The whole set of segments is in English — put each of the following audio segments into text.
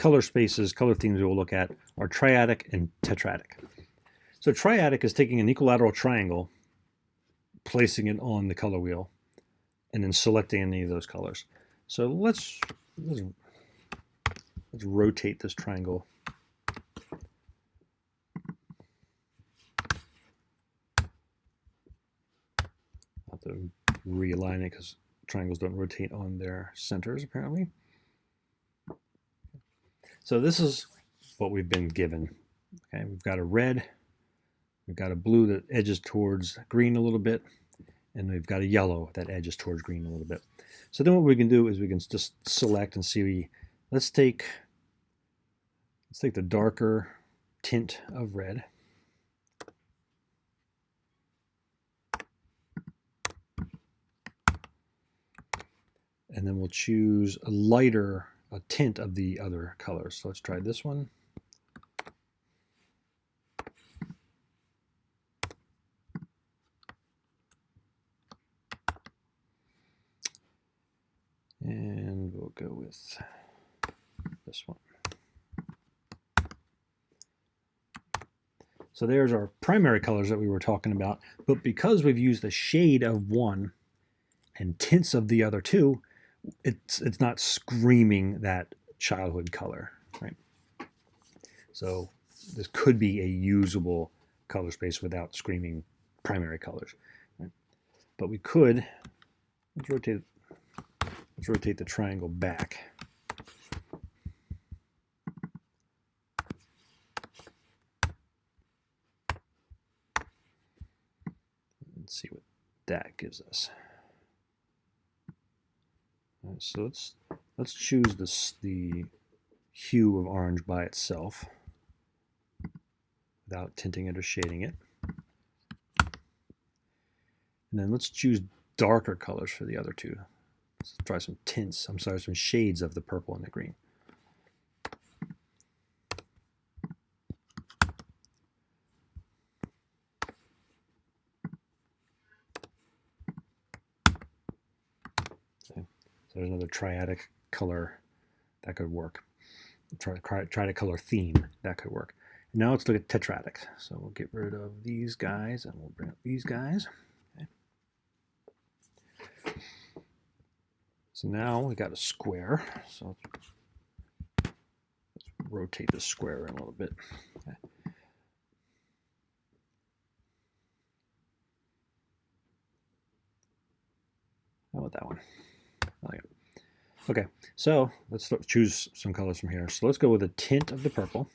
color spaces, color themes we will look at are triadic and tetradic. So triadic is taking an equilateral triangle, placing it on the color wheel, and then selecting any of those colors. So let's rotate this triangle. I'll have to realign it because triangles don't rotate on their centers apparently. So this is what we've been given. Okay, we've got a red, we've got a blue that edges towards green a little bit, and we've got a yellow that edges towards green a little bit. So then what we can do is we can just select and see. Let's take the darker tint of red. And then we'll choose a lighter tint of the other colors. So let's try this one. And we'll go with this one. So there's our primary colors that we were talking about. But because we've used a shade of one and tints of the other two, it's not screaming that childhood color, right? So this could be a usable color space without screaming primary colors, right? But we could, let's rotate the triangle back. Let's see what that gives us. Right, so let's choose the hue of orange by itself without tinting it or shading it. And then let's choose darker colors for the other two. Let's try some tints, some shades of the purple and the green. So there's another triadic color that could work. Triadic color theme that could work. And now let's look at tetradic. So we'll get rid of these guys and we'll bring up these guys. Okay. So now we got a square. So let's rotate the square in a little bit. Okay. How about that one? Okay, so let's choose some colors from here. So let's go with a tint of the purple.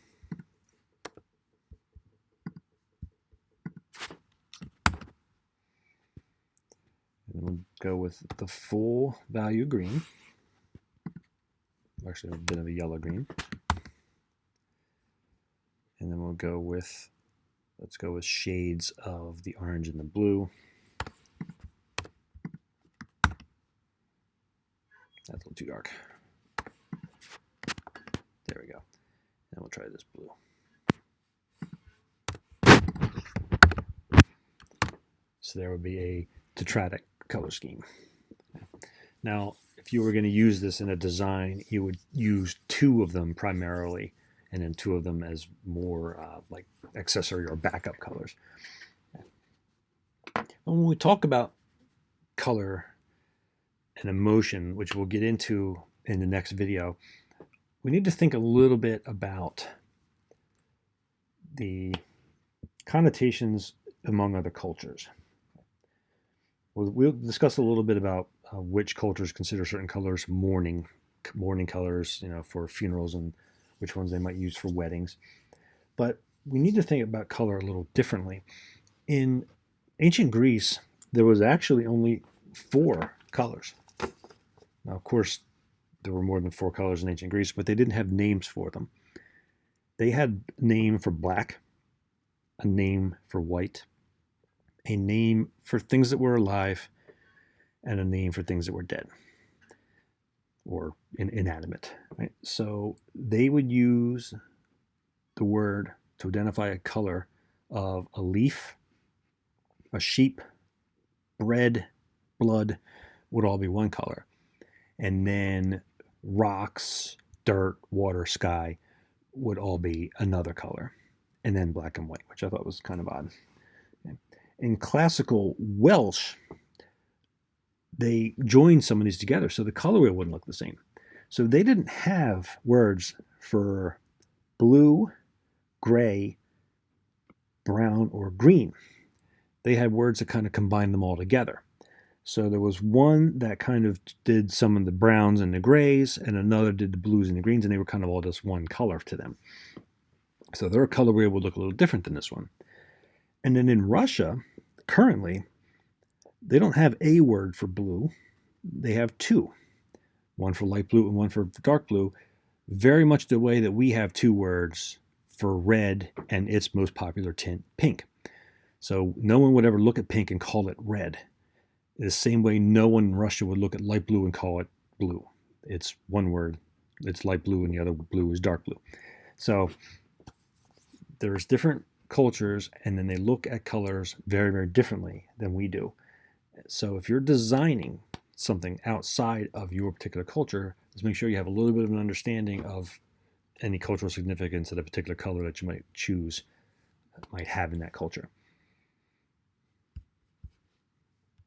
And we'll go with the full value green. Actually, a bit of a yellow green. And then we'll go with, let's go with shades of the orange and the blue. That's a little too dark. There we go. And we'll try this blue. So there would be a tetradic color scheme. Now, if you were going to use this in a design, you would use two of them primarily, and then two of them as more like accessory or backup colors. When we talk about color and emotion, which we'll get into in the next video, we need to think a little bit about the connotations among other cultures. We'll discuss a little bit about which cultures consider certain colors mourning colors, for funerals, and which ones they might use for weddings. But we need to think about color a little differently. In ancient Greece, there was actually only 4 colors. Now, of course, there were more than 4 colors in ancient Greece, but they didn't have names for them. They had a name for black, a name for white, a name for things that were alive, and a name for things that were dead or inanimate. Right? So they would use the word to identify a color of a leaf, a sheep, bread, blood would all be one color. And then rocks, dirt, water, sky would all be another color. And then black and white, which I thought was kind of odd. Okay. In classical Welsh, they joined some of these together so the color wheel wouldn't look the same. So they didn't have words for blue, gray, brown, or green. They had words that kind of combined them all together. So there was one that kind of did some of the browns and the grays, and another did the blues and the greens, and they were kind of all just one color to them. So their color wheel would look a little different than this one. And then in Russia, currently, they don't have a word for blue. They have two, one for light blue and one for dark blue, very much the way that we have two words for red and its most popular tint, pink. So no one would ever look at pink and call it red. The same way no one in Russia would look at light blue and call it blue. It's one word. It's light blue and the other blue is dark blue. So there's different cultures, and then they look at colors very, very differently than we do. So if you're designing something outside of your particular culture, just make sure you have a little bit of an understanding of any cultural significance that a particular color that you might choose might have in that culture.